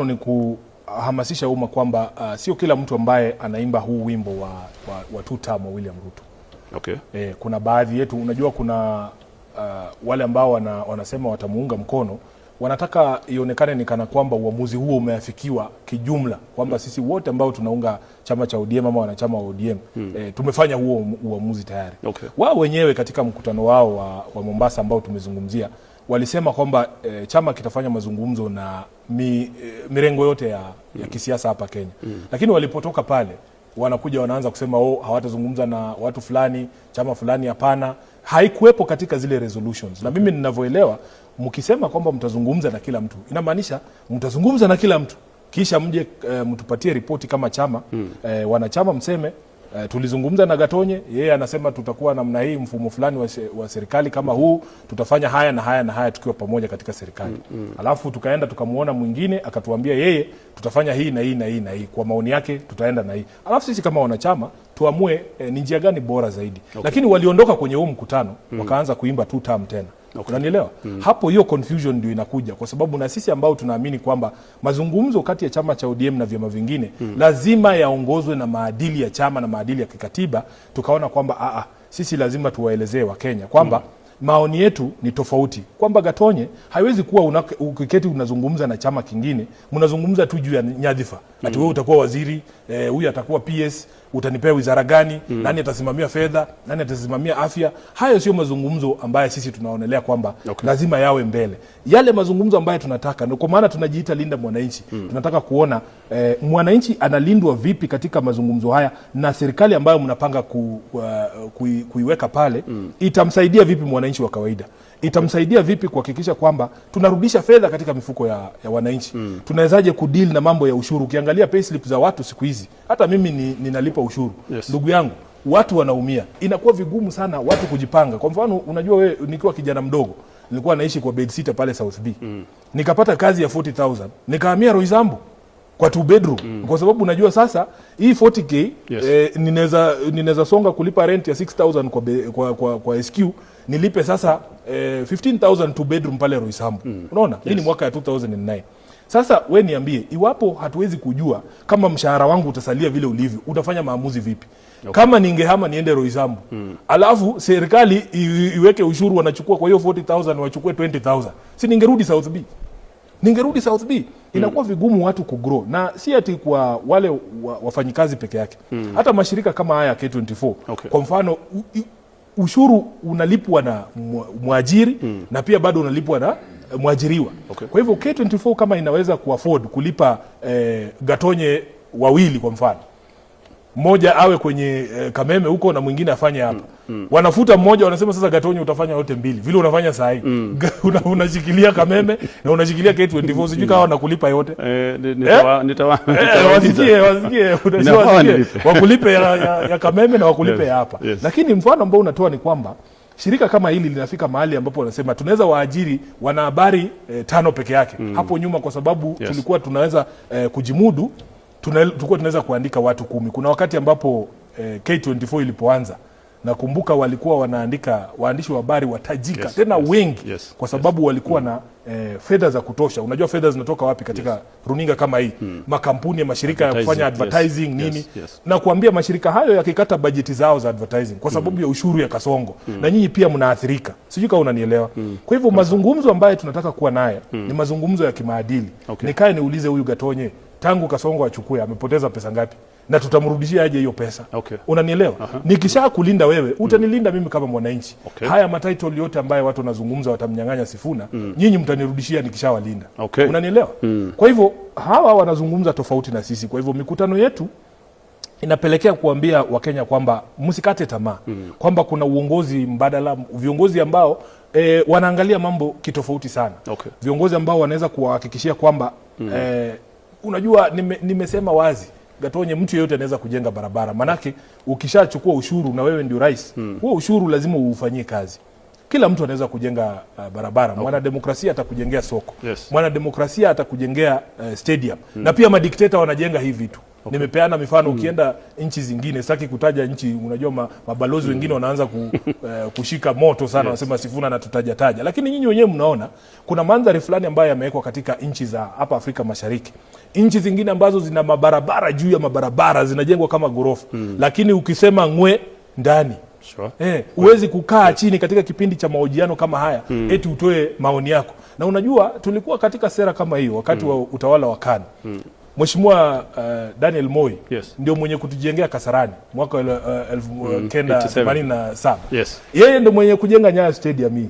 Ni kuhamasisha umma kwamba sio kila mtu ambaye anaimba huu wimbo wa two-term wa William Ruto. Okay. Kuna baadhi yetu, unajua kuna wale ambao wanasema watamuunga mkono, wanataka ionekane ni kana kwamba uamuzi huo umeafikiwa kijumla, kwamba sisi wote ambao tunaunga chama cha ODM ama wanachama wa ODM tumefanya huo uamuzi tayari. Okay. Wao wenyewe katika mkutano wao wa Mombasa ambao tumezungumzia, walisema kwamba chama kitafanya mazungumzo na mirengo yote ya kisiasa hapa Kenya. Lakini walipotoka pale, wanakuja wanaanza kusema hawatazungumza na watu fulani, chama fulani hapana. Haikuwepo katika zile resolutions. Na mimi ninavyoelewa, mkisema kwamba mtazungumza na kila mtu, inamaanisha mtazungumza na kila mtu. Kisha mje mtupatie ripoti kama chama, wanachama mseme tulizungumza na Gatonye, yeye anasema tutakuwa namna hii, mfumo fulani wa serikali kama huu, tutafanya haya na haya na haya tukiwa pamoja katika serikali. Alafu tukaenda tukamuona mwingine akatuambia yeye tutafanya hii na hii na hii na hii, kwa maoni yake tutaenda na hii. Alafu sisi kama wanachama tuamue ni njia gani bora zaidi. Okay. Lakini waliondoka kwenye huo mkutano wakaanza kuimba two-term tena. Okay. Unanielewa? Hapo hiyo confusion ndio inakuja, kwa sababu na sisi ambao tunaamini kwamba mazungumzo kati ya chama cha ODM na vyama vingine lazima yaongozwe na maadili ya chama na maadili ya kikatiba, tukaona kwamba sisi lazima tuwaelezee wa Kenya kwamba maoni yetu ni tofauti, kwamba Gatonye haiwezi kuwa ukiketi unazungumza na chama kingine, mnazungumza tu juu ya nyadhifa. Ati wewe utakuwa waziri, huyu atakuwa PS, utanipea wizara gani, nani atasimamia fedha, nani atasimamia afya. Hayo sio mazungumzo ambayo sisi tunaonelea kwamba lazima yawe mbele. Yale mazungumzo ambayo tunataka, ndio kwa maana tunajiita Linda Mwananchi. Tunataka kuona mwananchi analindwa vipi katika mazungumzo haya, na serikali ambayo mnapanga kuiweka pale itamsaidia vipi mwananchi wa kawaida. Itamsaidia vipi kuhakikisha kwamba tunarudisha fedha katika mifuko ya wananchi. Tunawezaje kudeal na mambo ya ushuru? Ukiangalia payslip za watu siku hizi, hata mimi ninalipa ushuru. Yes. Ndugu yangu, watu wanaumia. Inakuwa vigumu sana watu kujipanga. Kwa mfano, unajua wewe, nikiwa kijana mdogo, nilikuwa naishi kwa bedsitter pale South B. Nikapata kazi ya 40,000. Nikahamia Roysambu kwa 2 bedroom. Kwa sababu unajua sasa hii 40k, yes, ninaweza songa kulipa rent ya 6,000 kwa SQ, nilipe sasa 15,000 2 bedroom pale Roysambu. Unaona? Yes. Hii ni mwaka ya 2009. Sasa we niambie, iwapo hatuwezi kujua kama mshahara wangu utasalia vile ulivyo, utafanya maamuzi vipi? Okay. Kama ningehama niende Roysambu, alafu serikali iweke ushuru, wanachukua kwa hiyo 40,000 wachukue 20,000. Si ningerudi South B? Ningerudi South B. Inakuwa vigumu watu kugrow, na si ati kwa wale wafanyikazi peke yake. Hata mashirika kama haya K24. Okay. Kwa mfano, ushuru unalipwa na mwajiri na pia bado unalipwa na mwajiriwa. Okay. Kwa hivyo K24 kama inaweza kuafford kulipa Gatonye wawili, kwa mfano, mmoja awe kwenye Kameme huko na mwingine afanye hapa. Wanafuta mmoja, wanasema sasa Gatonye utafanya yote mbili vile unafanya saa hii. Unashikilia Kameme na unashikilia K24, sijui kama wanakulipa yote. Wasikie wakulipe ya Kameme na wakulipe hapa. Yes. Lakini mfano ambao unatoa ni kwamba shirika kama hili linafika mahali ambapo wanasema tunaweza waajiri wanahabari 5 peke yake. Hapo nyuma, kwa sababu tulikuwa tunaweza kujimudu, tulikuwa tunaweza kuandika watu 10. Kuna wakati ambapo K24 ilipoanza, nakumbuka walikuwa wanaandika waandishi wa habari watajika, tena wengi, kwa sababu walikuwa na fedha za kutosha. Unajua fedha zinatoka wapi katika runinga kama hii? Makampuni ya mashirika ya kufanya advertising nini. Na kuambia mashirika hayo yakikata bajeti zao za advertising kwa sababu ya ushuru ya Kasongo, na nyinyi pia mnaathirika. Sijui kama unanielewa. Kwa hivyo mazungumzo ambayo tunataka kuwa naye ni mazungumzo ya kimaadili. Nikae niulize huyu Gatonye, tangu Kasongo achukue amepoteza pesa ngapi? Na tutamrudishia aje hiyo pesa? Okay. Unanielewa? Nikisha kulinda wewe, utanilinda mimi kama mwananchi. Okay. Haya matitle yote ambayo watu wanazungumza watamnyang'anya Sifuna, nyinyi mtanirudishia nikishawalinda. Okay. Unanielewa? Kwa hivyo hawa wanazungumza tofauti na sisi. Kwa hivyo mikutano yetu inapelekea kuambia Wakenya kwamba msikate tamaa, kwamba kuna uongozi mbadala, viongozi ambao wanaangalia mambo kitofauti sana. Okay. Viongozi ambao wanaweza kuhakikishia kwamba unajua, nimesema wazi, Gatonye mtu yeyote anaweza kujenga barabara. Manake ukishachukua ushuru na wewe ndio rais, huo ushuru lazima ufanyie kazi. Kila mtu anaweza kujenga barabara. Okay. Mwana demokrasia atakujengea soko. Yes. Mwana demokrasia atakujengea stadium. Na pia madikteta wanajenga hivi vitu. Nimepeana mifano ukienda nchi zingine, sitaki kutaja nchi, unajua mabalozi wengine wanaanza kushika moto sana, wanasema Sifuna na taja. Lakini nyinyi wenyewe mnaona kuna mandhari fulani ambayo yamewekwa katika nchi za hapa Afrika Mashariki. Nchi zingine ambazo zina mabarabara juu ya mabarabara zinajengwa kama gorofa. Lakini ukisema ngwe ndani. Sure. Uwezi kukaa chini katika kipindi cha mahojiano kama haya eti utoe maoni yako. Na unajua tulikuwa katika sera kama hiyo wakati wa utawala wa KANU. Mheshimiwa Daniel Moi ndio mwenye kutujengea Kasarani mwaka 1987. Yeye ndio mwenye kujenga Nyayo Stadium hii.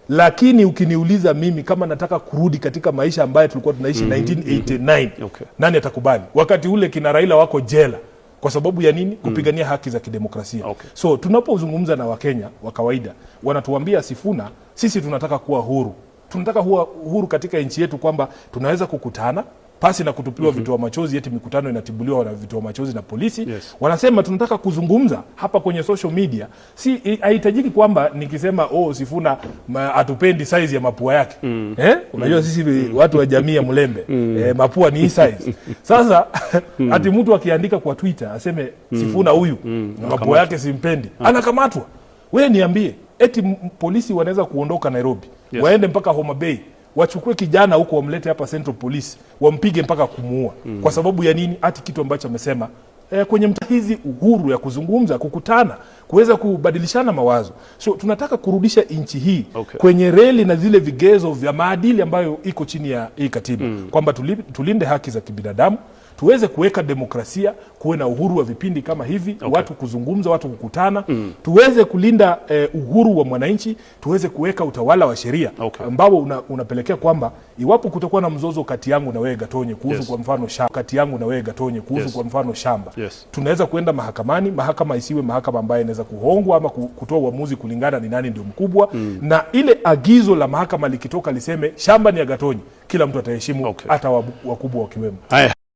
Lakini ukiniuliza mimi kama nataka kurudi katika maisha ambayo tulikuwa tunaishi 1989, nani atakubali? Wakati ule kina Raila wako jela. Kwa sababu ya nini? Kupigania haki za kidemokrasia. So tunapozungumza na Wakenya wa kawaida, wanatuambia Sifuna, sisi tunataka kuwa huru. Tunataka kuwa huru katika nchi yetu, kwamba tunaweza kukutana pasi na kutupiwa vitoa machozi, eti mikutano inatibuliwa na vitoa machozi na polisi. Wanasema tunataka kuzungumza hapa kwenye social media. Si haitajiki kwamba nikisema Sifuna atupendi size ya mapua yake. Unajua sisi watu wa jamii ya Mlembe, mapua ni size. Sasa ati mtu akiandika kwa Twitter aseme Sifuna huyu mapua yake simpendi, anakamatwa. Wewe niambie, eti polisi wanaweza kuondoka Nairobi, waende mpaka Homa Bay, wachukue kijana huko wamlete hapa Central Police, wampige mpaka kumuua. Kwa sababu ya nini? Ati kitu ambacho amesema kwenye hizi uhuru ya kuzungumza, kukutana, kuweza kubadilishana mawazo. So tunataka kurudisha nchi hii kwenye reli na zile vigezo vya maadili ambayo iko chini ya hii katiba, kwamba tulinde haki za kibinadamu, tuweze kuweka demokrasia, kuwe na uhuru wa vipindi kama hivi, watu kuzungumza, watu kukutana, tuweze kulinda uhuru wa mwananchi, tuweze kuweka utawala wa sheria ambao unapelekea kwamba iwapo kutakuwa na mzozo kati yangu na wewe Gatonye kuhusu kwa mfano shamba, kwa mfano shamba, tunaweza kuenda mahakamani. Mahakama isiwe mahakama ambayo inaweza kuhongwa ama kutoa uamuzi kulingana ni nani ndio mkubwa, na ile agizo la mahakama likitoka liseme shamba ni ya Gatonye, kila mtu ataheshimu, hata wakubwa wakiwemo.